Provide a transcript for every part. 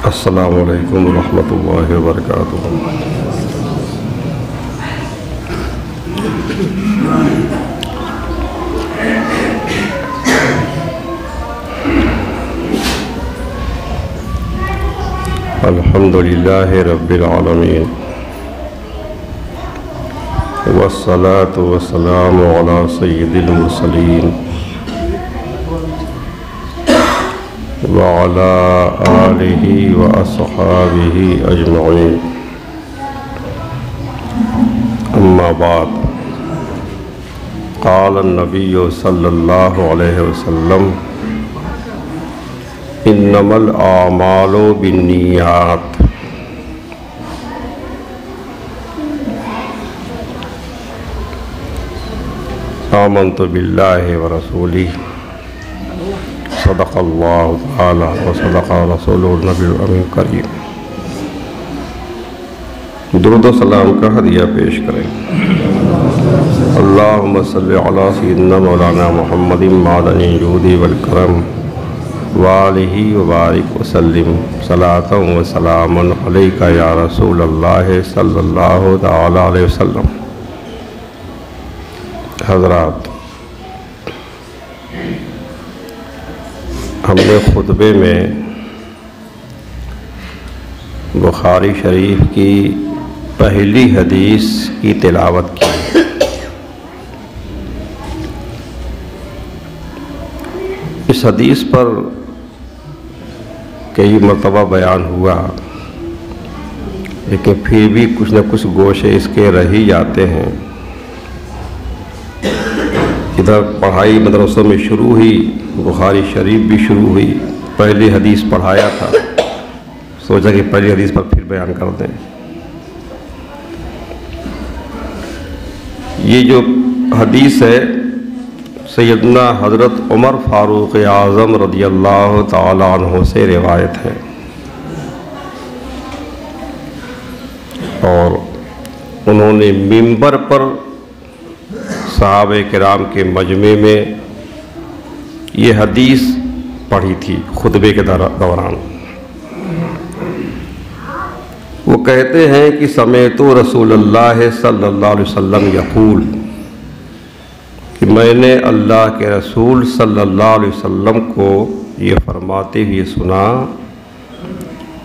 السلام علیکم ورحمۃ اللہ وبرکاتہ۔ الحمد للہ رب العالمین والصلاة والسلام علی سید المرسلین وعلى آلہ واصحابہ اجمعین، اما بعد، قال النبی صلی اللہ علیہ وسلم انما الاعمال بالنیات۔ آمنت باللہ ورسولہ، صدق اللہ تعالی وصدق رسولہ النبی الامین کریم۔ درود و سلام کا ہدیہ پیش کریں۔ اللہم صلی علی سیدنا مولانا محمد معدن الجود والکرم وآلہ وبارک وسلم صلاۃ و سلام علیک یا رسول اللہ صلی اللہ تعالی علیہ وسلم۔ حضرات، ہم نے خطبے میں بخاری شریف کی پہلی حدیث کی تلاوت کی۔ اس حدیث پر کئی مرتبہ بیان ہوا، لیکن پھر بھی کچھ نہ کچھ گوشے اس کے رہ ہی جاتے ہیں۔ ادھر پڑھائی مدرسوں میں شروع ہوئی، بخاری شریف بھی شروع ہوئی، پہلی حدیث پڑھایا تھا، سوچا کہ پہلی حدیث پر پھر بیان کر دیں۔ یہ جو حدیث ہے سیدنا حضرت عمر فاروق اعظم رضی اللہ تعالی عنہ سے روایت ہے، اور انہوں نے منبر پر صحابہ کرام کے مجمع میں یہ حدیث پڑھی تھی خطبے کے دوران۔ وہ کہتے ہیں کہ سمعت رسول اللہ صلی اللہ علیہ وسلم یقول، کہ میں نے اللہ کے رسول صلی اللہ علیہ وسلم کو یہ فرماتے ہوئے سنا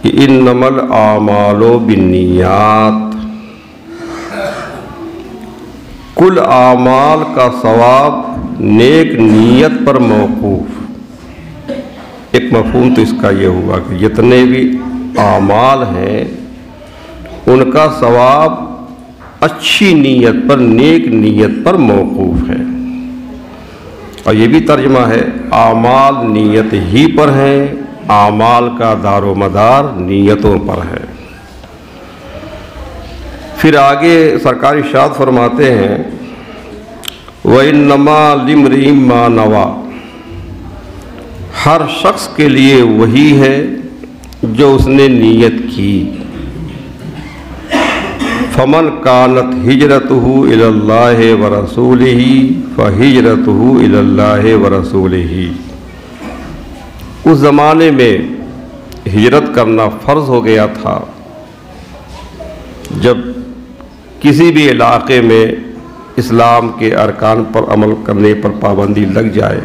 کہ انما الاعمال بالنیات، کل اعمال کا ثواب نیک نیت پر موقوف۔ ایک مفہوم تو اس کا یہ ہوا کہ جتنے بھی اعمال ہیں ان کا ثواب اچھی نیت پر، نیک نیت پر موقوف ہے۔ اور یہ بھی ترجمہ ہے اعمال نیت ہی پر ہیں، اعمال کا دار و مدار نیتوں پر ہے۔ پھر آگے سرکار ارشاد فرماتے ہیں وَإِنَّمَا لِامْرِئٍ مَّا نَوَىٰ، ہر شخص کے لیے وہی ہے جو اس نے نیت کی۔ فَمَنْ كَانَتْ هِجْرَتُهُ إِلَى اللَّهِ وَرَسُولِهِ فَهِجْرَتُهُ إِلَى اللَّهِ وَرَسُولِهِ۔ اس زمانے میں ہجرت کرنا فرض ہو گیا تھا۔ جب کسی بھی علاقے میں اسلام کے ارکان پر عمل کرنے پر پابندی لگ جائے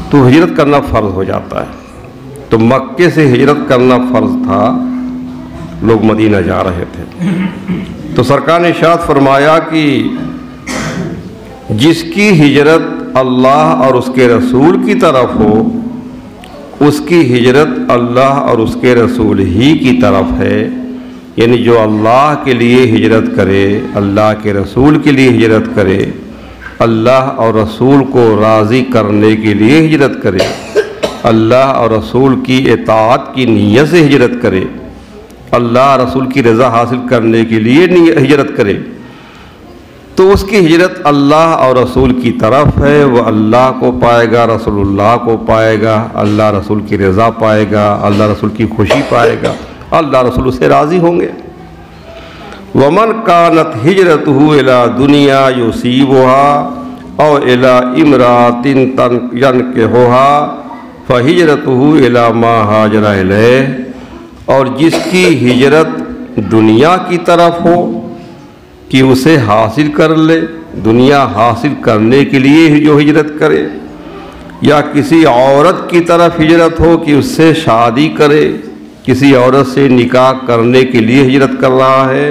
تو ہجرت کرنا فرض ہو جاتا ہے۔ تو مکے سے ہجرت کرنا فرض تھا، لوگ مدینہ جا رہے تھے، تو سرکار نے ارشاد فرمایا کہ جس کی ہجرت اللہ اور اس کے رسول کی طرف ہو، اس کی ہجرت اللہ اور اس کے رسول ہی کی طرف ہے۔ یعنی جو اللہ کے لیے ہجرت کرے، اللہ کے رسول کے لیے ہجرت کرے، اللہ اور رسول کو راضی کرنے کے لیے ہجرت کرے، اللہ اور رسول کی اطاعت کی نیت سے ہجرت کرے، اللہ رسول کی رضا حاصل کرنے کے لیے ہجرت کرے، تو اس کی ہجرت اللہ اور رسول کی طرف ہے۔ وہ اللہ کو پائے گا، رسول اللہ کو پائے گا، اللہ رسول کی رضا پائے گا، اللہ رسول کی خوشی پائے گا، اللہ رسول سے راضی ہوں گے۔ وَمَنْ كَانَتْ هِجْرَتُهُ إِلَىٰ دُنْيَا يُصِيبُهَا أَوْ إِلَىٰ امْرَأَةٍ يَنكِحُهَا فَهِجْرَتُهُ إِلَىٰ مَا هَاجَرَ إِلَيْهِ، اور جس کی ہجرت دنیا کی طرف ہو کہ اسے حاصل کر لے، دنیا حاصل کرنے کے لیے ہی جو ہجرت کرے، یا کسی عورت کی طرف ہجرت ہو کہ اس سے شادی کرے، کسی عورت سے نکاح کرنے کے لیے ہجرت کر رہا ہے،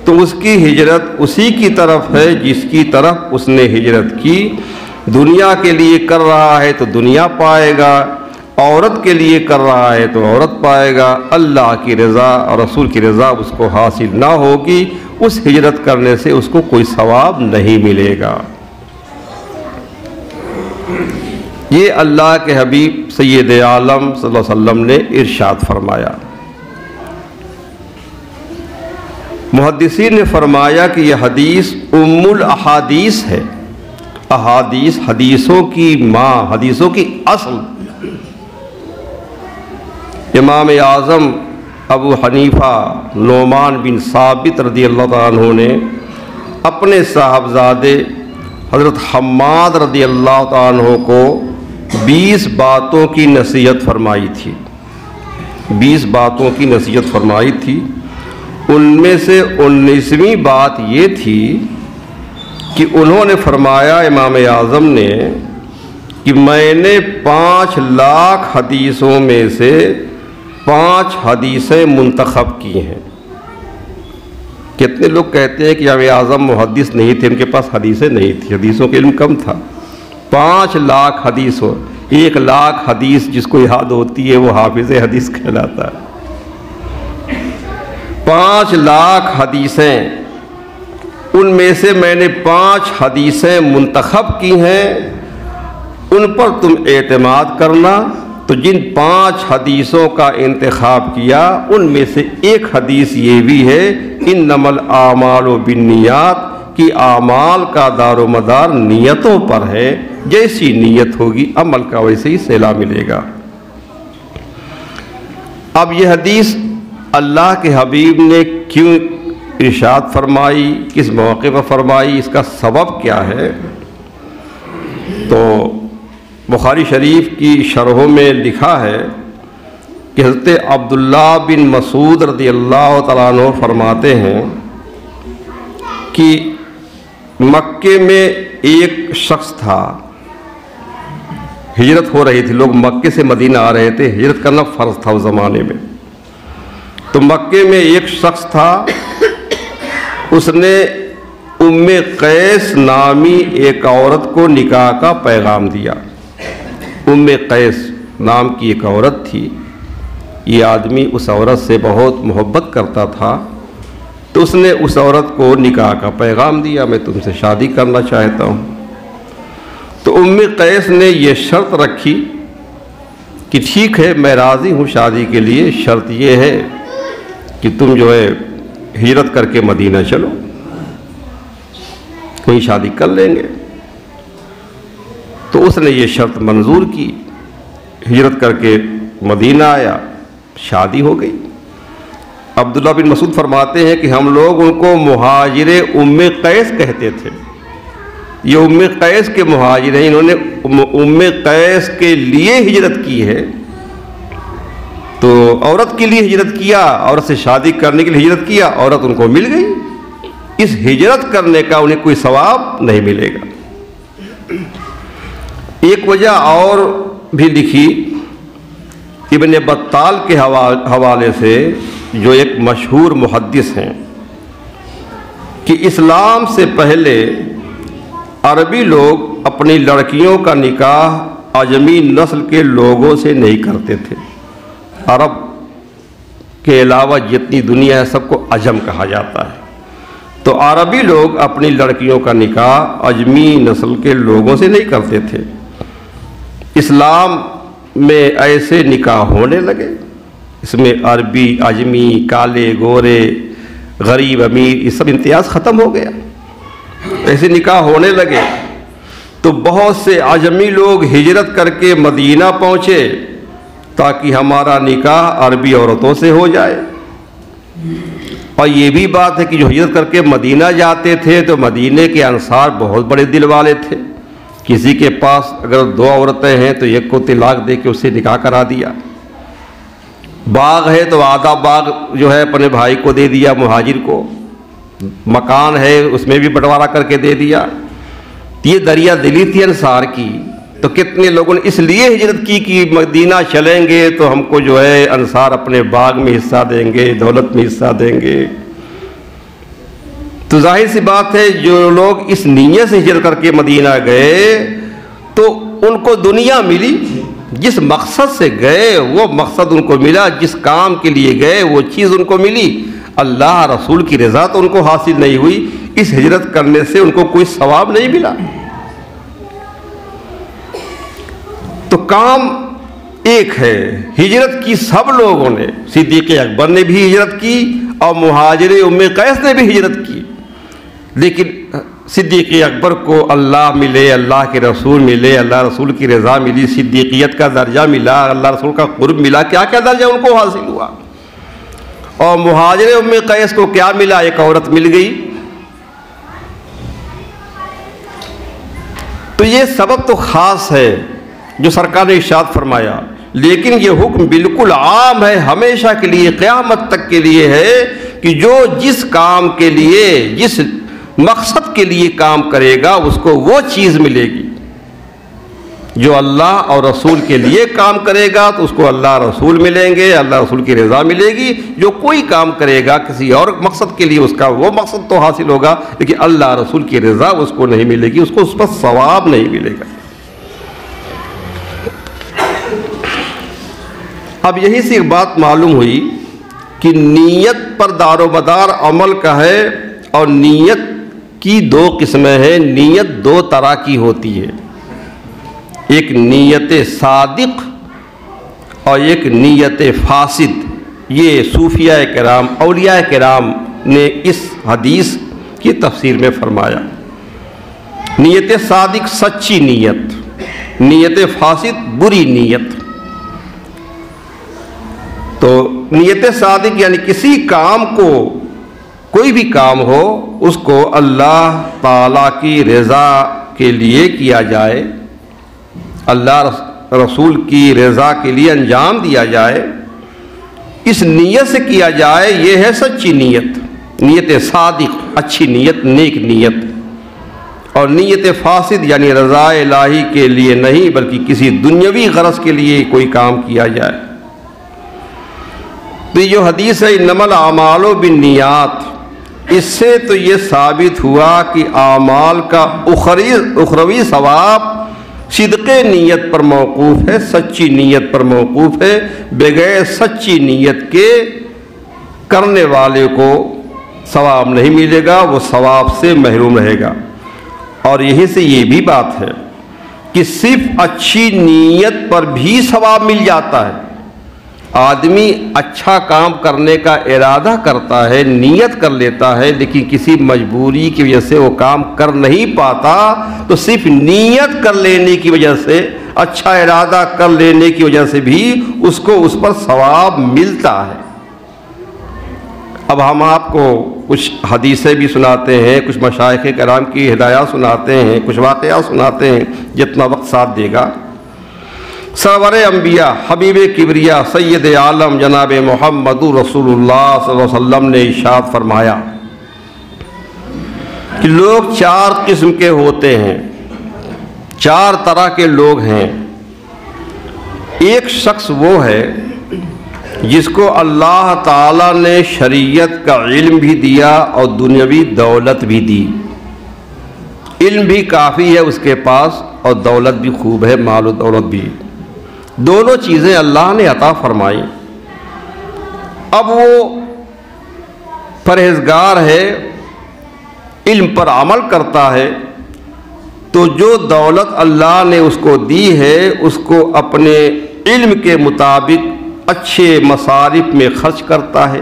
تو اس کی ہجرت اسی کی طرف ہے جس کی طرف اس نے ہجرت کی۔ دنیا کے لیے کر رہا ہے تو دنیا پائے گا، عورت کے لیے کر رہا ہے تو عورت پائے گا۔ اللہ کی رضا اور رسول کی رضا اس کو حاصل نہ ہوگی، اس ہجرت کرنے سے اس کو کوئی ثواب نہیں ملے گا۔ یہ اللہ کے حبیب سید عالم صلی اللہ علیہ وسلم نے ارشاد فرمایا۔ محدثین نے فرمایا کہ یہ حدیث ام الاحادیث ہے، احادیث حدیثوں کی ماں، حدیثوں کی اصل۔ امام اعظم ابو حنیفہ نعمان بن ثابت رضی اللہ تعالیٰ عنہ نے اپنے صاحبزادے حضرت حماد رضی اللہ تعالیٰ عنہ کو 20 باتوں کی نصیحت فرمائی تھی، 20 باتوں کی نصیحت فرمائی تھی۔ ان میں سے 19ویں بات یہ تھی کہ انہوں نے فرمایا، امام اعظم نے، کہ میں نے 5 لاکھ حدیثوں میں سے 5 حدیثیں منتخب کی ہیں۔ کتنے لوگ کہتے ہیں کہ امام اعظم محدث نہیں تھے، ان کے پاس حدیثیں نہیں تھی، حدیثوں کے علم کم تھا۔ 5 لاکھ حدیث ہو، 1 لاکھ حدیث جس کو یاد ہوتی ہے وہ حافظ حدیث کہلاتا ہے۔ 5 لاکھ حدیثیں، ان میں سے میں نے 5 حدیثیں منتخب کی ہیں، ان پر تم اعتماد کرنا۔ تو جن 5 حدیثوں کا انتخاب کیا ان میں سے ایک حدیث یہ بھی ہے، انما الاعمال بالنیات، کہ اعمال کا دار و مدار نیتوں پر ہے، جیسی نیت ہوگی عمل کا ویسے ہی صلہ ملے گا۔ اب یہ حدیث اللہ کے حبیب نے کیوں ارشاد فرمائی، کس موقع پر فرمائی، اس کا سبب کیا ہے؟ تو بخاری شریف کی شرحوں میں لکھا ہے کہ حضرت عبداللہ بن مسعود رضی اللہ تعالیٰ عنہ فرماتے ہیں کہ مکے میں ایک شخص تھا، ہجرت ہو رہی تھی، لوگ مکے سے مدینہ آ رہے تھے، ہجرت کرنا فرض تھا اس زمانے میں۔ تو مکے میں ایک شخص تھا، اس نے ام قیس نامی ایک عورت کو نکاح کا پیغام دیا۔ ام قیس نام کی ایک عورت تھی، یہ آدمی اس عورت سے بہت محبت کرتا تھا، تو اس نے اس عورت کو نکاح کا پیغام دیا، میں تم سے شادی کرنا چاہتا ہوں۔ تو ام قیس نے یہ شرط رکھی کہ ٹھیک ہے میں راضی ہوں شادی کے لیے، شرط یہ ہے کہ تم جو ہے ہجرت کر کے مدینہ چلو، کہیں شادی کر لیں گے۔ تو اس نے یہ شرط منظور کی، ہجرت کر کے مدینہ آیا، شادی ہو گئی۔ عبداللہ بن مسعود فرماتے ہیں کہ ہم لوگ ان کو مہاجر ام قیس کہتے تھے، یہ ام قیس کے مہاجر ہیں، انہوں نے ام قیس کے لیے ہجرت کی ہے۔ تو عورت کے لیے ہجرت کیا، عورت سے شادی کرنے کے لیے ہجرت کیا، عورت ان کو مل گئی، اس ہجرت کرنے کا انہیں کوئی ثواب نہیں ملے گا۔ ایک وجہ اور بھی لکھی ابن بطال کے حوالے سے، جو ایک مشہور محدث ہیں، کہ اسلام سے پہلے عربی لوگ اپنی لڑکیوں کا نکاح اجمی نسل کے لوگوں سے نہیں کرتے تھے۔ عرب کے علاوہ جتنی دنیا ہے سب کو عجم کہا جاتا ہے، تو عربی لوگ اپنی لڑکیوں کا نکاح اجمی نسل کے لوگوں سے نہیں کرتے تھے۔ اسلام میں ایسے نکاح ہونے لگے، اس میں عربی، اجمی، کالے، گورے، غریب، امیر، یہ سب امتیاز ختم ہو گیا، ایسے نکاح ہونے لگے۔ تو بہت سے اجمی لوگ ہجرت کر کے مدینہ پہنچے تاکہ ہمارا نکاح عربی عورتوں سے ہو جائے۔ اور یہ بھی بات ہے کہ جو ہجرت کر کے مدینہ جاتے تھے تو مدینے کے انصار بہت بڑے دل والے تھے، کسی کے پاس اگر 2 عورتیں ہیں تو ایک کو طلاق دے کے اس سے نکاح کرا دیا، باغ ہے تو آدھا باغ جو ہے اپنے بھائی کو دے دیا مہاجر کو، مکان ہے اس میں بھی بٹوارا کر کے دے دیا۔ یہ دریا دلی تھی انصار کی۔ تو کتنے لوگوں نے اس لیے ہجرت کی کہ مدینہ چلیں گے تو ہم کو جو ہے انصار اپنے باغ میں حصہ دیں گے، دولت میں حصہ دیں گے۔ تو ظاہر سی بات ہے جو لوگ اس نیت سے ہجرت کر کے مدینہ گئے تو ان کو دنیا ملی، جس مقصد سے گئے وہ مقصد ان کو ملا، جس کام کے لیے گئے وہ چیز ان کو ملی۔ اللہ رسول کی رضا تو ان کو حاصل نہیں ہوئی، اس ہجرت کرنے سے ان کو کوئی ثواب نہیں ملا۔ تو کام ایک ہے، ہجرت کی سب لوگوں نے، صدیق اکبر نے بھی ہجرت کی اور مہاجر ام قیس نے بھی ہجرت کی، لیکن صدیق اکبر کو اللہ ملے، اللہ کے رسول ملے، اللہ رسول کی رضا ملی، صدیقیت کا درجہ ملا، اللہ رسول کا قرب ملا، کیا کیا درجہ ان کو حاصل ہوا۔ اور مہاجر ام قیس کو کیا ملا؟ ایک عورت مل گئی۔ تو یہ سبب تو خاص ہے جو سرکار نے ارشاد فرمایا، لیکن یہ حکم بالکل عام ہے، ہمیشہ کے لیے، قیامت تک کے لیے ہے کہ جو جس کام کے لیے، جس مقصد کے لیے کام کرے گا اس کو وہ چیز ملے گی۔ جو اللہ اور رسول کے لیے کام کرے گا تو اس کو اللہ رسول ملیں گے، اللہ رسول کی رضا ملے گی۔ جو کوئی کام کرے گا کسی اور مقصد کے لیے اس کا وہ مقصد تو حاصل ہوگا، لیکن اللہ رسول کی رضا اس کو نہیں ملے گی، اس کو اس پر ثواب نہیں ملے گا۔ اب یہی سے ایک بات معلوم ہوئی کہ نیت پر دار و مدار عمل کا ہے، اور نیت کی 2 قسمیں ہیں۔ نیت 2 طرح کی ہوتی ہے، ایک نیت صادق اور ایک نیت فاسد۔ یہ صوفیاء کرام، اولیاء کرام نے اس حدیث کی تفسیر میں فرمایا۔ نیت صادق سچی نیت، نیت فاسد بری نیت۔ تو نیت صادق یعنی کسی کام کو، کوئی بھی کام ہو، اس کو اللہ تعالیٰ کی رضا کے لیے کیا جائے، اللہ رسول کی رضا کے لیے انجام دیا جائے، اس نیت سے کیا جائے، یہ ہے سچی نیت، نیت صادق، اچھی نیت، نیک نیت۔ اور نیت فاسد یعنی رضا الہی کے لیے نہیں بلکہ کسی دنیاوی غرض کے لیے کوئی کام کیا جائے۔ تو یہ جو حدیث ہے انما الاعمال بالنیات، اس سے تو یہ ثابت ہوا کہ اعمال کا اخروی ثواب صدق نیت پر موقوف ہے، سچی نیت پر موقوف ہے۔ بغیر سچی نیت کے کرنے والے کو ثواب نہیں ملے گا، وہ ثواب سے محروم رہے گا۔ اور یہی سے یہ بھی بات ہے کہ صرف اچھی نیت پر بھی ثواب مل جاتا ہے۔ آدمی اچھا کام کرنے کا ارادہ کرتا ہے، نیت کر لیتا ہے، لیکن کسی مجبوری کی وجہ سے وہ کام کر نہیں پاتا، تو صرف نیت کر لینے کی وجہ سے، اچھا ارادہ کر لینے کی وجہ سے بھی اس کو اس پر ثواب ملتا ہے۔ اب ہم آپ کو کچھ حدیثیں بھی سناتے ہیں، کچھ مشائخ کرام کی ہدایات سناتے ہیں، کچھ واقعات سناتے ہیں، جتنا وقت ساتھ دے گا۔ سرور انبیاء، حبیب کبریا، سید عالم جناب محمد رسول اللہ صلی اللہ علیہ وسلم نے ارشاد فرمایا کہ لوگ 4 قسم کے ہوتے ہیں، 4 طرح کے لوگ ہیں۔ ایک شخص وہ ہے جس کو اللہ تعالیٰ نے شریعت کا علم بھی دیا اور دنیاوی دولت بھی دی۔ علم بھی کافی ہے اس کے پاس اور دولت بھی خوب ہے، مال و دولت بھی، دونوں چیزیں اللہ نے عطا فرمائی۔ اب وہ پرہیزگار ہے، علم پر عمل کرتا ہے، تو جو دولت اللہ نے اس کو دی ہے اس کو اپنے علم کے مطابق اچھے مصارف میں خرچ کرتا ہے،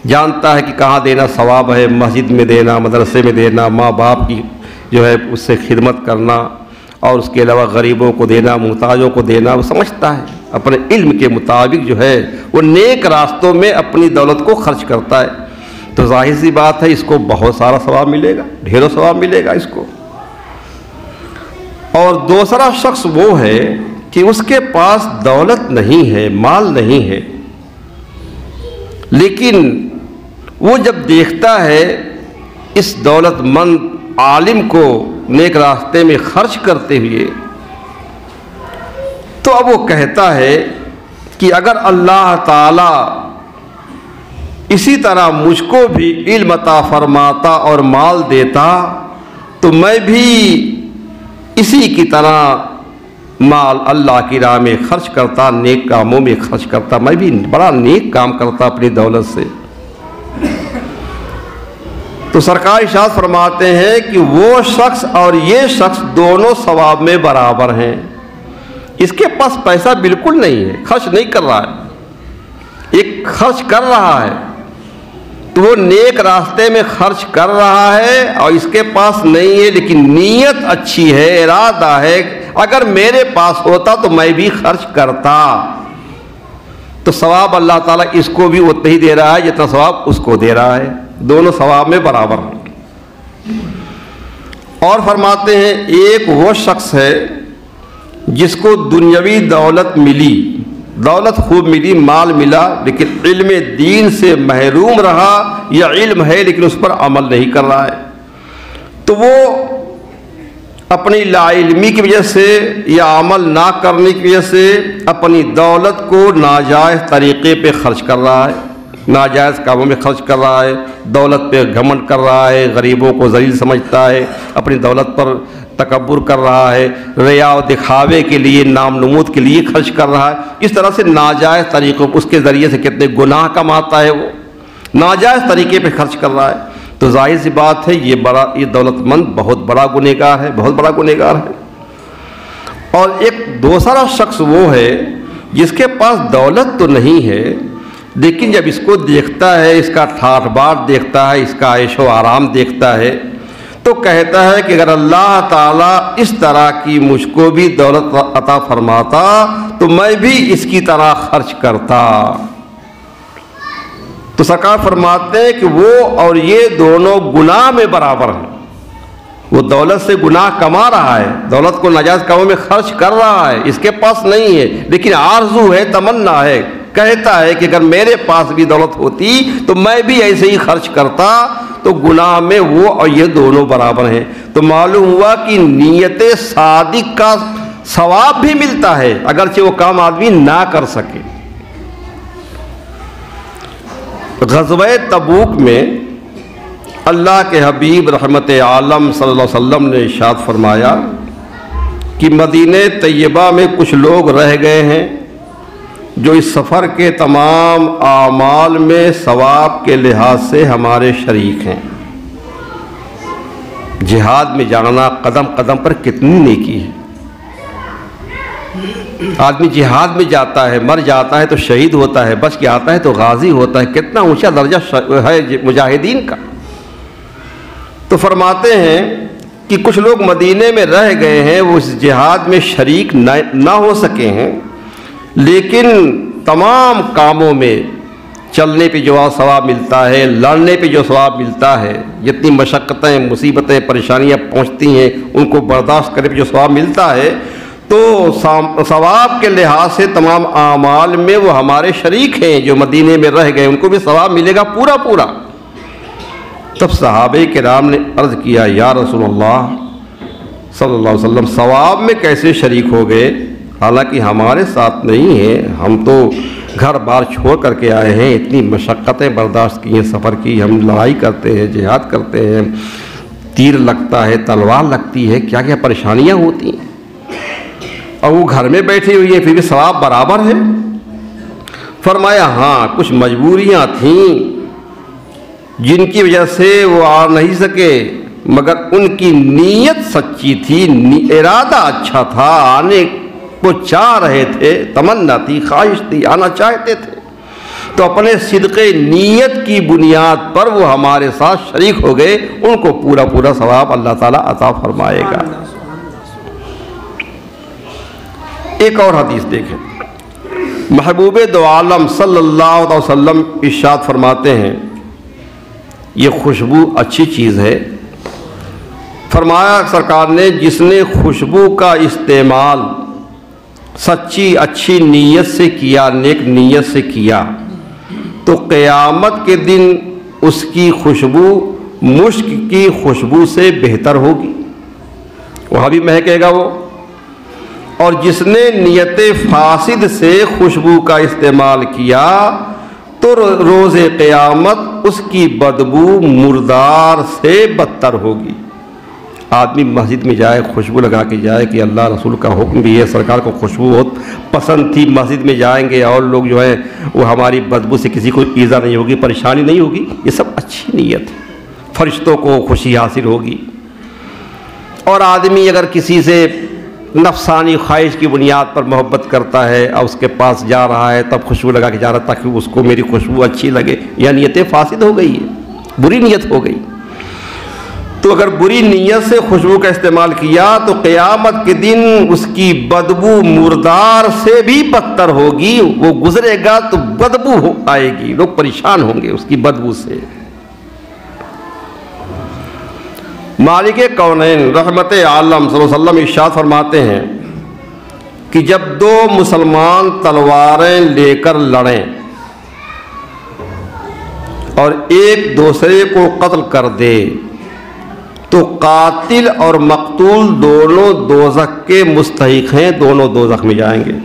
جانتا ہے کہ کہاں دینا ثواب ہے، مسجد میں دینا، مدرسے میں دینا، ماں باپ کی جو ہے اس سے خدمت کرنا، اور اس کے علاوہ غریبوں کو دینا، محتاجوں کو دینا، وہ سمجھتا ہے اپنے علم کے مطابق جو ہے وہ نیک راستوں میں اپنی دولت کو خرچ کرتا ہے۔ تو ظاہر سی بات ہے اس کو بہت سارا ثواب ملے گا، ڈھیروں ثواب ملے گا اس کو۔ اور دوسرا شخص وہ ہے کہ اس کے پاس دولت نہیں ہے، مال نہیں ہے، لیکن وہ جب دیکھتا ہے اس دولت مند عالم کو نیک راستے میں خرچ کرتے ہوئے، تو اب وہ کہتا ہے کہ اگر اللہ تعالی اسی طرح مجھ کو بھی علم عطا فرماتا اور مال دیتا تو میں بھی اسی کی طرح مال اللہ کی راہ میں خرچ کرتا، نیک کاموں میں خرچ کرتا، میں بھی بڑا نیک کام کرتا اپنی دولت سے۔ تو سرکار ارشاد فرماتے ہیں کہ وہ شخص اور یہ شخص دونوں ثواب میں برابر ہیں۔ اس کے پاس پیسہ بالکل نہیں ہے، خرچ نہیں کر رہا ہے، ایک خرچ کر رہا ہے تو وہ نیک راستے میں خرچ کر رہا ہے، اور اس کے پاس نہیں ہے لیکن نیت اچھی ہے، ارادہ ہے، اگر میرے پاس ہوتا تو میں بھی خرچ کرتا، تو ثواب اللہ تعالیٰ اس کو بھی اتنا ہی دے رہا ہے جتنا ثواب اس کو دے رہا ہے، دونوں ثواب میں برابر ہیں۔ اور فرماتے ہیں ایک وہ شخص ہے جس کو دنیاوی دولت ملی، دولت خوب ملی، مال ملا، لیکن علم دین سے محروم رہا، یا علم ہے لیکن اس پر عمل نہیں کر رہا ہے، تو وہ اپنی لا علمی کی وجہ سے یا عمل نہ کرنے کی وجہ سے اپنی دولت کو ناجائز طریقے پہ خرچ کر رہا ہے، ناجائز کاموں میں خرچ کر رہا ہے، دولت پہ گھمنڈ کر رہا ہے، غریبوں کو ذلیل سمجھتا ہے، اپنی دولت پر تکبر کر رہا ہے، ریا و دکھاوے کے لیے، نام نمود کے لیے خرچ کر رہا ہے، اس طرح سے ناجائز طریقوں اس کے ذریعے سے کتنے گناہ کماتا ہے، وہ ناجائز طریقے پہ خرچ کر رہا ہے، تو ظاہر سی بات ہے یہ دولت مند بہت بڑا گنہگار ہے، بہت بڑا گنہگار ہے۔ اور ایک دوسرا شخص وہ ہے جس کے پاس دولت تو نہیں ہے، لیکن جب اس کو دیکھتا ہے، اس کا ٹھاٹھ باٹ دیکھتا ہے، اس کا عیش و آرام دیکھتا ہے، تو کہتا ہے کہ اگر اللہ تعالیٰ اس طرح کی مجھ کو بھی دولت عطا فرماتا تو میں بھی اس کی طرح خرچ کرتا۔ تو سرکار فرماتے ہیں کہ وہ اور یہ دونوں گناہ میں برابر ہیں، وہ دولت سے گناہ کما رہا ہے، دولت کو ناجائز کاموں میں خرچ کر رہا ہے، اس کے پاس نہیں ہے لیکن آرزو ہے، تمنا ہے، کہتا ہے کہ اگر میرے پاس بھی دولت ہوتی تو میں بھی ایسے ہی خرچ کرتا، تو گناہ میں وہ اور یہ دونوں برابر ہیں۔ تو معلوم ہوا کہ نیت صادق کا ثواب بھی ملتا ہے اگرچہ وہ کام آدمی نہ کر سکے۔ غزوہ تبوک میں اللہ کے حبیب رحمت عالم صلی اللہ علیہ وسلم نے ارشاد فرمایا کہ مدینہ طیبہ میں کچھ لوگ رہ گئے ہیں جو اس سفر کے تمام اعمال میں ثواب کے لحاظ سے ہمارے شریک ہیں۔ جہاد میں جانا قدم قدم پر کتنی نیکی ہے، آدمی جہاد میں جاتا ہے، مر جاتا ہے تو شہید ہوتا ہے، بچ کے آتا ہے تو غازی ہوتا ہے، کتنا اونچا درجہ ہے مجاہدین کا۔ تو فرماتے ہیں کہ کچھ لوگ مدینے میں رہ گئے ہیں، وہ اس جہاد میں شریک نہ ہو سکے ہیں، لیکن تمام کاموں میں چلنے پہ جو ثواب ملتا ہے، لڑنے پہ جو ثواب ملتا ہے، جتنی مشقتیں، مصیبتیں، پریشانیاں پہنچتی ہیں ان کو برداشت کرنے پہ جو ثواب ملتا ہے، تو ثواب کے لحاظ سے تمام اعمال میں وہ ہمارے شریک ہیں۔ جو مدینے میں رہ گئے ان کو بھی ثواب ملے گا پورا پورا۔ تب صحابہ کرام نے عرض کیا یا رسول اللہ صلی اللہ علیہ وسلم ثواب میں کیسے شریک ہو گئے؟ حالانکہ ہمارے ساتھ نہیں ہے، ہم تو گھر بار چھوڑ کر کے آئے ہیں، اتنی مشقتیں برداشت کی ہیں، سفر کی، ہم لڑائی کرتے ہیں، جہاد کرتے ہیں، تیر لگتا ہے، تلوار لگتی ہے، کیا کیا پریشانیاں ہوتی ہیں، اور وہ گھر میں بیٹھی ہوئی ہے، پھر بھی ثواب برابر ہے؟ فرمایا ہاں کچھ مجبوریاں تھیں جن کی وجہ سے وہ آ نہیں سکے، مگر ان کی نیت سچی تھی، ارادہ اچھا تھا، آنے کو چاہ رہے تھے، تمنا تھی، خواہش تھی، آنا چاہتے تھے، تو اپنے صدق نیت کی بنیاد پر وہ ہمارے ساتھ شریک ہو گئے، ان کو پورا پورا ثواب اللہ تعالیٰ عطا فرمائے گا۔ ایک اور حدیث دیکھیں، محبوب دو عالم صلی اللہ علیہ وسلم ارشاد فرماتے ہیں، یہ خوشبو اچھی چیز ہے، فرمایا سرکار نے جس نے خوشبو کا استعمال سچی اچھی نیت سے کیا، نیک نیت سے کیا، تو قیامت کے دن اس کی خوشبو مشک کی خوشبو سے بہتر ہوگی، وہاں بھی مہکے گا وہ۔ اور جس نے نیت فاسد سے خوشبو کا استعمال کیا تو روز قیامت اس کی بدبو مردار سے بدتر ہوگی۔ آدمی مسجد میں جائے خوشبو لگا کے جائے کہ اللہ رسول کا حکم بھی ہے، سرکار کو خوشبو بہت پسند تھی، مسجد میں جائیں گے اور لوگ جو ہے وہ ہماری بدبو سے کسی کو ایذا نہیں ہوگی، پریشانی نہیں ہوگی، یہ سب اچھی نیت ہے، فرشتوں کو خوشی حاصل ہوگی۔ اور آدمی اگر کسی سے نفسانی خواہش کی بنیاد پر محبت کرتا ہے اور اس کے پاس جا رہا ہے تب خوشبو لگا کے جا رہا ہے تاکہ اس کو میری خوشبو اچھی لگے، یا نیت فاسد ہو گئی ہے، بری نیت ہو گئی۔ تو اگر بری نیت سے خوشبو کا استعمال کیا تو قیامت کے دن اس کی بدبو مردار سے بھی بدتر ہوگی، وہ گزرے گا تو بدبو آئے گی، لوگ پریشان ہوں گے اس کی بدبو سے۔ مالک کونین رحمت عالم صلی اللہ علیہ وسلم ارشاد فرماتے ہیں کہ جب دو مسلمان تلواریں لے کر لڑیں اور ایک دوسرے کو قتل کر دے تو قاتل اور مقتول دونوں دوزخ کے مستحق ہیں، دونوں دوزخ میں جائیں گے،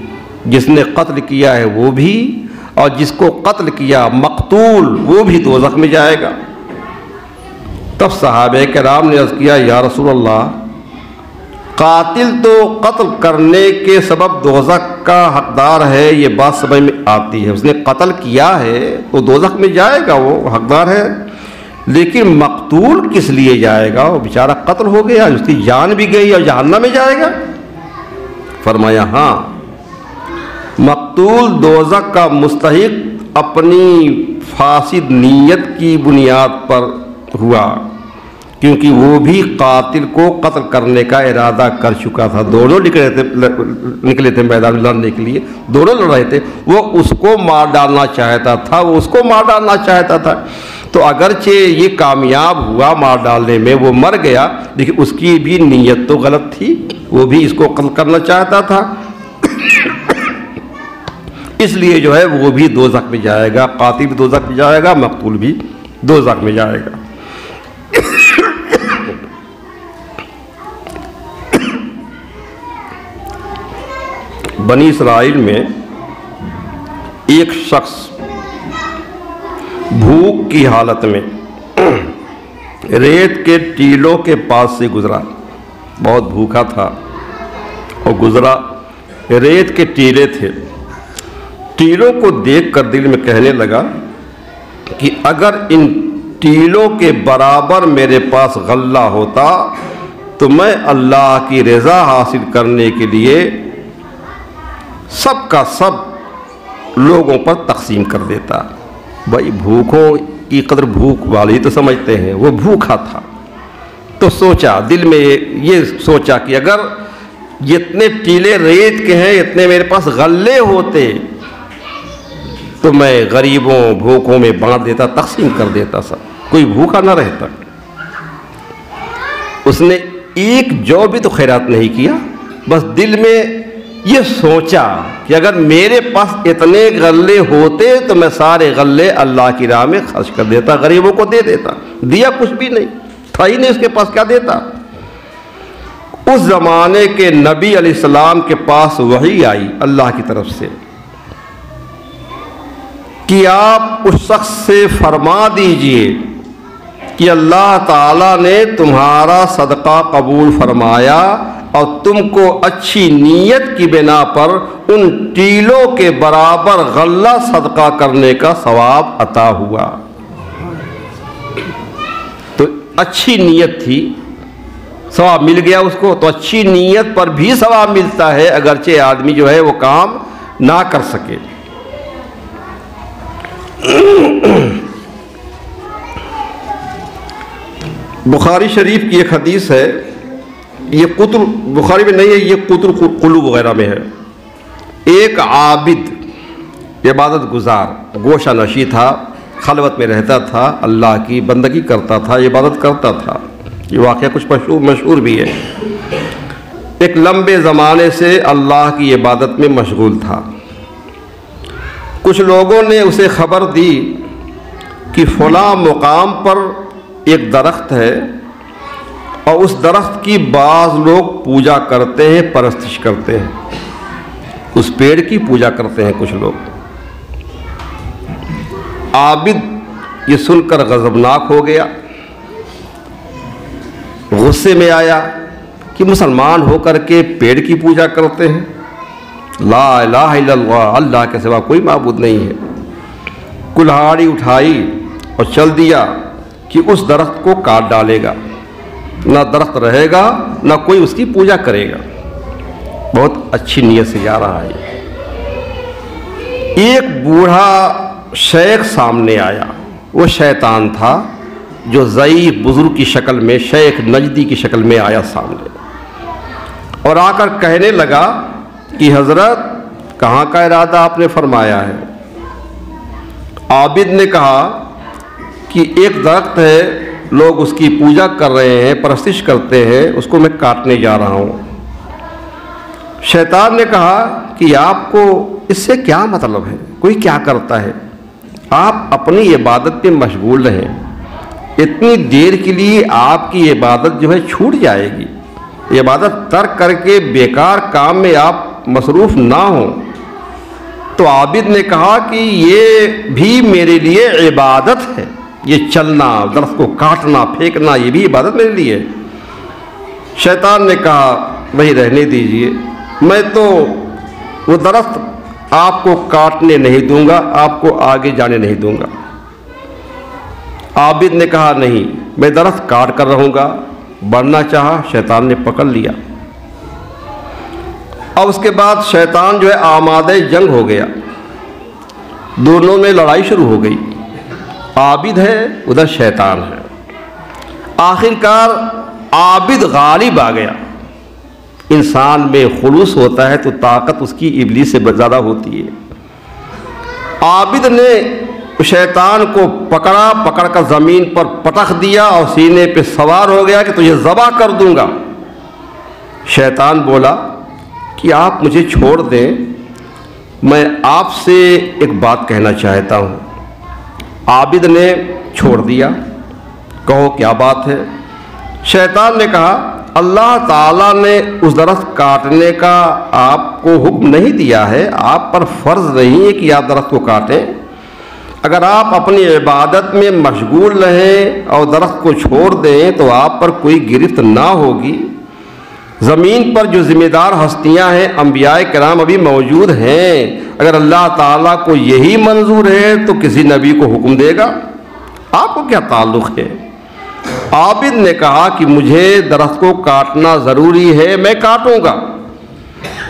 جس نے قتل کیا ہے وہ بھی اور جس کو قتل کیا مقتول وہ بھی دوزخ میں جائے گا۔ تب صحابہ کرام نے عرض کیا یا رسول اللہ، قاتل تو قتل کرنے کے سبب دوزخ کا حقدار ہے، یہ بات سمجھ میں آتی ہے، اس نے قتل کیا ہے تو دوزخ میں جائے گا، وہ حقدار ہے، لیکن مقتول کس لیے جائے گا؟ وہ بیچارہ قتل ہو گیا، اس کی جان بھی گئی اور جہنم میں جائے گا۔ فرمایا ہاں، مقتول دوزخ کا مستحق اپنی فاسد نیت کی بنیاد پر ہوا، کیونکہ وہ بھی قاتل کو قتل کرنے کا ارادہ کر چکا تھا، دونوں نکلے تھے میدان لڑنے کے لیے، دونوں لڑ رہے تھے، وہ اس کو مار ڈالنا چاہتا تھا، وہ اس کو مار ڈالنا چاہتا تھا، تو اگرچہ یہ کامیاب ہوا مار ڈالنے میں، وہ مر گیا، لیکن اس کی بھی نیت تو غلط تھی، وہ بھی اس کو قتل کرنا چاہتا تھا، اس لیے جو ہے وہ بھی دوزخ میں جائے گا، قاتل بھی دوزخ میں جائے گا، مقتول بھی دوزخ میں جائے گا۔ بنی اسرائیل میں ایک شخص بھوک کی حالت میں ریت کے ٹیلوں کے پاس سے گزرا، بہت بھوکا تھا اور گزرا، ریت کے ٹیلے تھے، ٹیلوں کو دیکھ کر دل میں کہنے لگا کہ اگر ان ٹیلوں کے برابر میرے پاس غلہ ہوتا تو میں اللہ کی رضا حاصل کرنے کے لیے سب کا سب لوگوں پر تقسیم کر دیتا۔ بھائی بھوکوں کی قدر بھوک والی تو سمجھتے ہیں، وہ بھوکا تھا تو سوچا، دل میں یہ سوچا کہ اگر جتنے ٹیلے ریت کے ہیں اتنے میرے پاس غلے ہوتے تو میں غریبوں بھوکوں میں بانٹ دیتا، تقسیم کر دیتا، سب کوئی بھوکا نہ رہتا۔ اس نے ایک جو بھی تو خیرات نہیں کیا، بس دل میں یہ سوچا کہ اگر میرے پاس اتنے غلے ہوتے تو میں سارے غلے اللہ کی راہ میں خرچ کر دیتا، غریبوں کو دے دیتا، دیا کچھ بھی نہیں تھا ہی نہیں اس کے پاس، کیا دیتا۔ اس زمانے کے نبی علیہ السلام کے پاس وحی آئی اللہ کی طرف سے کہ آپ اس شخص سے فرما دیجئے کہ اللہ تعالیٰ نے تمہارا صدقہ قبول فرمایا اور تم کو اچھی نیت کی بنا پر ان ٹیلوں کے برابر غلہ صدقہ کرنے کا ثواب عطا ہوا۔ تو اچھی نیت تھی، ثواب مل گیا اس کو، تو اچھی نیت پر بھی ثواب ملتا ہے اگرچہ آدمی جو ہے وہ کام نہ کر سکے۔ بخاری شریف کی ایک حدیث ہے، یہ قطر بخاری میں نہیں ہے، یہ قطر قلوب وغیرہ میں ہے۔ ایک عابد عبادت گزار گوشہ نشی تھا، خلوت میں رہتا تھا، اللہ کی بندگی کرتا تھا، عبادت کرتا تھا، یہ واقعہ کچھ مشہور بھی ہے۔ ایک لمبے زمانے سے اللہ کی عبادت میں مشغول تھا۔ کچھ لوگوں نے اسے خبر دی کہ فلاں مقام پر ایک درخت ہے اور اس درخت کی بعض لوگ پوجا کرتے ہیں، پرستش کرتے ہیں، اس پیڑ کی پوجا کرتے ہیں کچھ لوگ۔ عابد یہ سن کر غضبناک ہو گیا، غصے میں آیا کہ مسلمان ہو کر کے پیڑ کی پوجا کرتے ہیں، لا الہ الا اللہ، اللہ کے سوا کوئی معبود نہیں ہے۔ کلہاڑی اٹھائی اور چل دیا کہ اس درخت کو کاٹ ڈالے گا، نہ درخت رہے گا نہ کوئی اس کی پوجا کرے گا۔ بہت اچھی نیت سے جا رہا ہے۔ ایک بوڑھا شیخ سامنے آیا، وہ شیطان تھا جو ضعیف بزرگ کی شکل میں، شیخ نجدی کی شکل میں آیا سامنے، اور آ کر کہنے لگا کہ حضرت کہاں کا ارادہ آپ نے فرمایا ہے؟ عابد نے کہا کہ ایک درخت ہے، لوگ اس کی پوجا کر رہے ہیں، پرستش کرتے ہیں، اس کو میں کاٹنے جا رہا ہوں۔ شیطان نے کہا کہ آپ کو اس سے کیا مطلب ہے؟ کوئی کیا کرتا ہے؟ آپ اپنی عبادت میں مشغول رہیں، اتنی دیر کے لیے آپ کی عبادت جو ہے چھوٹ جائے گی۔ عبادت ترک کر کے بیکار کام میں آپ مصروف نہ ہوں۔ تو عابد نے کہا کہ یہ بھی میرے لیے عبادت ہے، یہ چلنا، درخت کو کاٹنا، پھینکنا، یہ بھی عبادت میرے لیے۔ شیطان نے کہا وہی رہنے دیجئے، میں تو وہ درخت آپ کو کاٹنے نہیں دوں گا، آپ کو آگے جانے نہیں دوں گا۔ عابد نے کہا نہیں، میں درخت کاٹ کر رہوں گا۔ بڑھنا چاہا، شیطان نے پکڑ لیا۔ اب اس کے بعد شیطان جو ہے آمادہ جنگ ہو گیا، دونوں میں لڑائی شروع ہو گئی۔ عابد ہے، ادھر شیطان ہے۔ آخر کار عابد غالب آ گیا۔ انسان میں خلوص ہوتا ہے تو طاقت اس کی ابلیس سے زیادہ ہوتی ہے۔ عابد نے شیطان کو پکڑ کر زمین پر پٹخ دیا اور سینے پہ سوار ہو گیا کہ تجھے ذبح کر دوں گا۔ شیطان بولا کہ آپ مجھے چھوڑ دیں، میں آپ سے ایک بات کہنا چاہتا ہوں۔ عابد نے چھوڑ دیا، کہو کیا بات ہے؟ شیطان نے کہا اللہ تعالیٰ نے اس درخت کاٹنے کا آپ کو حکم نہیں دیا ہے، آپ پر فرض نہیں ہے کہ آپ درخت کو کاٹیں۔ اگر آپ اپنی عبادت میں مشغول رہیں اور درخت کو چھوڑ دیں تو آپ پر کوئی گرفت نہ ہوگی۔ زمین پر جو ذمہ دار ہستیاں ہیں، انبیاء کرام ابھی موجود ہیں، اگر اللہ تعالیٰ کو یہی منظور ہے تو کسی نبی کو حکم دے گا؟ آپ کو کیا تعلق ہے؟ عابد نے کہا کہ مجھے درخت کو کاٹنا ضروری ہے، میں کاٹوں گا۔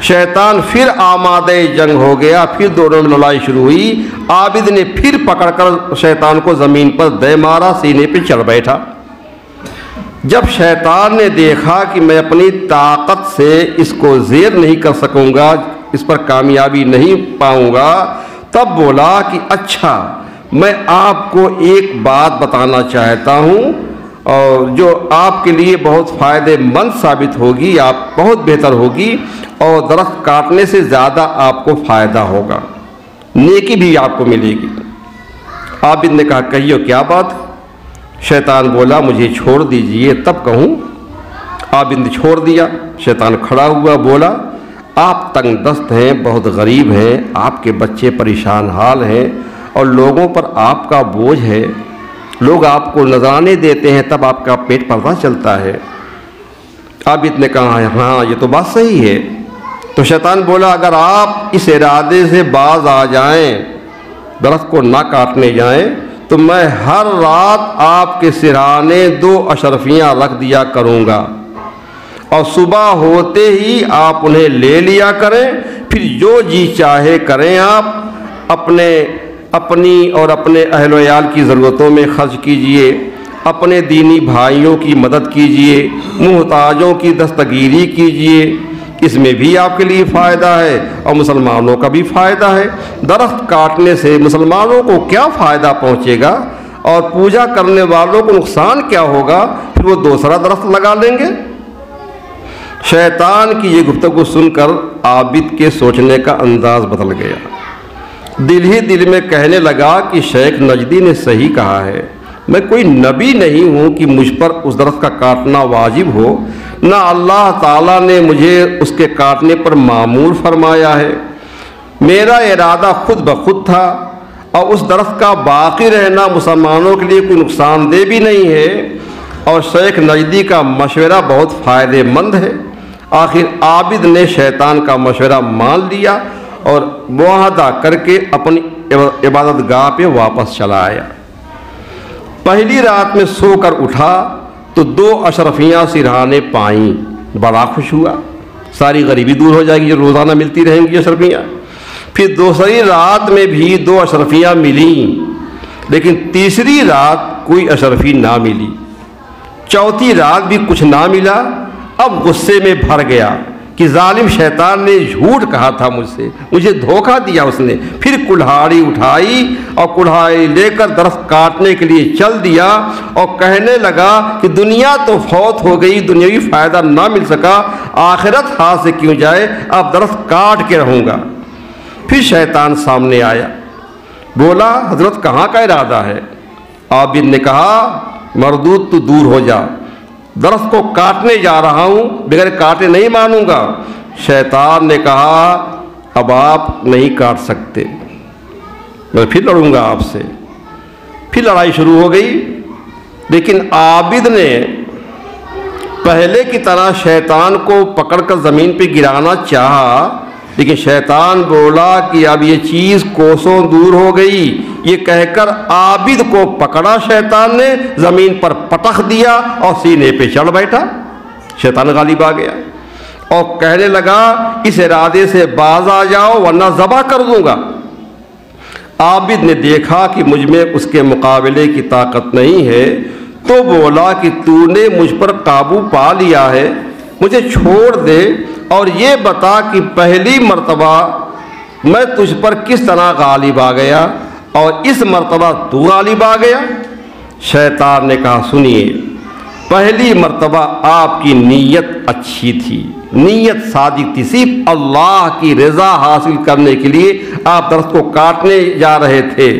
شیطان پھر آمادہ جنگ ہو گیا، پھر دونوں میں لڑائی شروع ہوئی۔ عابد نے پھر پکڑ کر شیطان کو زمین پر دے مارا، سینے پہ چڑھ بیٹھا۔ جب شیطان نے دیکھا کہ میں اپنی طاقت سے اس کو زیر نہیں کر سکوں گا، اس پر کامیابی نہیں پاؤں گا، تب بولا کہ اچھا میں آپ کو ایک بات بتانا چاہتا ہوں اور جو آپ کے لیے بہت فائدہ مند ثابت ہوگی، آپ بہت بہتر ہوگی اور درخت کاٹنے سے زیادہ آپ کو فائدہ ہوگا، نیکی بھی آپ کو ملے گی۔ عابد نے کہا کہیو کیا بات؟ شیطان بولا مجھے چھوڑ دیجئے تب کہوں۔ عابد نے چھوڑ دیا۔ شیطان کھڑا ہوا، بولا آپ تنگ دست ہیں، بہت غریب ہیں، آپ کے بچے پریشان حال ہیں اور لوگوں پر آپ کا بوجھ ہے، لوگ آپ کو نذرانے دیتے ہیں تب آپ کا پیٹ پردہ چلتا ہے۔ عابد نے کہا ہاں یہ تو بات صحیح ہے۔ تو شیطان بولا اگر آپ اس ارادے سے باز آ جائیں، درخت کو نہ کاٹنے جائیں، تو میں ہر رات آپ کے سرہانے 2 اشرفیاں رکھ دیا کروں گا اور صبح ہوتے ہی آپ انہیں لے لیا کریں، پھر جو جی چاہے کریں، آپ اپنی اور اپنے اہل و عیال کی ضرورتوں میں خرچ کیجئے، اپنے دینی بھائیوں کی مدد کیجئے، محتاجوں کی دستگیری کیجئے، اس میں بھی آپ کے لیے فائدہ ہے اور مسلمانوں کا بھی فائدہ ہے۔ درخت کاٹنے سے مسلمانوں کو کیا فائدہ پہنچے گا اور پوجا کرنے والوں کو نقصان کیا ہوگا؟ پھر پھر وہ دوسرا درخت لگا لیں گے۔ شیطان کی یہ گفتگو سن کر عابد کے سوچنے کا انداز بدل گیا، دل ہی دل میں کہنے لگا کہ شیخ نجدی نے صحیح کہا ہے، میں کوئی نبی نہیں ہوں کہ مجھ پر اس درخت کا کاٹنا واجب ہو، نہ اللہ تعالیٰ نے مجھے اس کے کاٹنے پر مأمور فرمایا ہے۔ میرا ارادہ خود بخود تھا، اور اس درخت کا باقی رہنا مسلمانوں کے لیے کوئی نقصان دہ بھی نہیں ہے، اور شیخ نجدی کا مشورہ بہت فائدہ مند ہے۔ آخر عابد نے شیطان کا مشورہ مان لیا اور معاہدہ کر کے اپنی عبادت گاہ پہ واپس چلا آیا۔ پہلی رات میں سو کر اٹھا تو 2 اشرفیاں سرہانے پائیں، بڑا خوش ہوا، ساری غریبی دور ہو جائے گی جو روزانہ ملتی رہیں گی اشرفیاں۔ پھر دوسری رات میں بھی 2 اشرفیاں ملیں، لیکن تیسری رات کوئی اشرفی نہ ملی، چوتھی رات بھی کچھ نہ ملا۔ اب غصے میں بھر گیا کہ ظالم شیطان نے جھوٹ کہا تھا مجھ سے، مجھے دھوکہ دیا اس نے۔ پھر کلہاڑی اٹھائی اور کلہاڑی لے کر درخت کاٹنے کے لیے چل دیا، اور کہنے لگا کہ دنیا تو فوت ہو گئی، دنیاوی فائدہ نہ مل سکا، آخرت ہاتھ سے کیوں جائے، اب درخت کاٹ کے رہوں گا۔ پھر شیطان سامنے آیا، بولا حضرت کہاں کا ارادہ ہے؟ عابد نے کہا مردود تو دور ہو جا، درخت کو کاٹنے جا رہا ہوں، بغیر کاٹے نہیں مانوں گا۔ شیطان نے کہا اب آپ نہیں کاٹ سکتے، میں پھر لڑوں گا آپ سے۔ پھر لڑائی شروع ہو گئی، لیکن عابد نے پہلے کی طرح شیطان کو پکڑ کر زمین پہ گرانا چاہا، لیکن شیطان بولا کہ اب یہ چیز کوسوں دور ہو گئی۔ یہ کہہ کر عابد کو پکڑا شیطان نے، زمین پر پٹخ دیا اور سینے پہ چڑھ بیٹھا۔ شیطان غالب آ گیا اور کہنے لگا اس ارادے سے باز آ جاؤ ورنہ ذبح کر دوں گا۔ عابد نے دیکھا کہ مجھ میں اس کے مقابلے کی طاقت نہیں ہے، تو بولا کہ تو نے مجھ پر قابو پا لیا ہے، مجھے چھوڑ دے اور یہ بتا کہ پہلی مرتبہ میں تجھ پر کس طرح غالب آ گیا اور اس مرتبہ تو غالب آ گیا۔ شیطان نے کہا سنیے، پہلی مرتبہ آپ کی نیت اچھی تھی، نیت صادق تھی، صرف اللہ کی رضا حاصل کرنے کے لیے آپ درخت کو کاٹنے جا رہے تھے،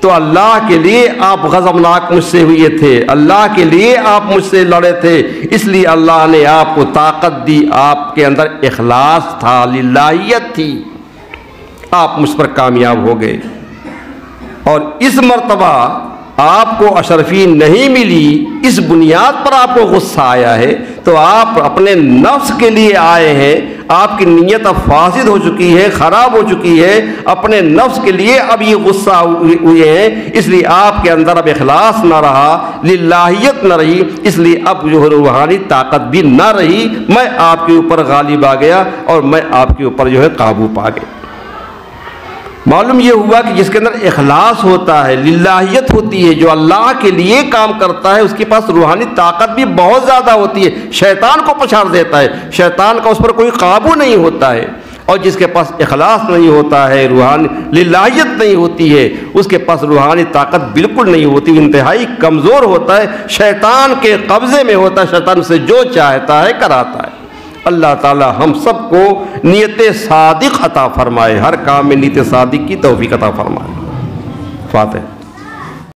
تو اللہ کے لیے آپ غضبناک مجھ سے ہوئے تھے، اللہ کے لیے آپ مجھ سے لڑے تھے، اس لیے اللہ نے آپ کو طاقت دی، آپ کے اندر اخلاص تھا، للہیت تھی، آپ مجھ پر کامیاب ہو گئے۔ اور اس مرتبہ آپ کو اشرفی نہیں ملی، اس بنیاد پر آپ کو غصہ آیا ہے، تو آپ اپنے نفس کے لیے آئے ہیں، آپ کی نیت اب فاسد ہو چکی ہے، خراب ہو چکی ہے، اپنے نفس کے لیے اب یہ غصہ ہوئے ہیں، اس لیے آپ کے اندر اب اخلاص نہ رہا، للہیت نہ رہی، اس لیے اب جو روحانی طاقت بھی نہ رہی، میں آپ کے اوپر غالب آ گیا اور میں آپ کے اوپر جو ہے قابو پا گیا۔ معلوم یہ ہوا کہ جس کے اندر اخلاص ہوتا ہے، للہیت ہوتی ہے، جو اللہ کے لیے کام کرتا ہے، اس کے پاس روحانی طاقت بھی بہت زیادہ ہوتی ہے، شیطان کو پچھاڑ دیتا ہے، شیطان کا اس پر کوئی قابو نہیں ہوتا ہے۔ اور جس کے پاس اخلاص نہیں ہوتا ہے، روحانی للہیت نہیں ہوتی ہے، اس کے پاس روحانی طاقت بالکل نہیں ہوتی، انتہائی کمزور ہوتا ہے، شیطان کے قبضے میں ہوتا ہے، شیطان سے جو چاہتا ہے کراتا ہے۔ اللہ تعالی ہم سب کو نیت صادق عطا فرمائے، ہر کام میں نیت صادق کی توفیق عطا فرمائے۔ فاتح۔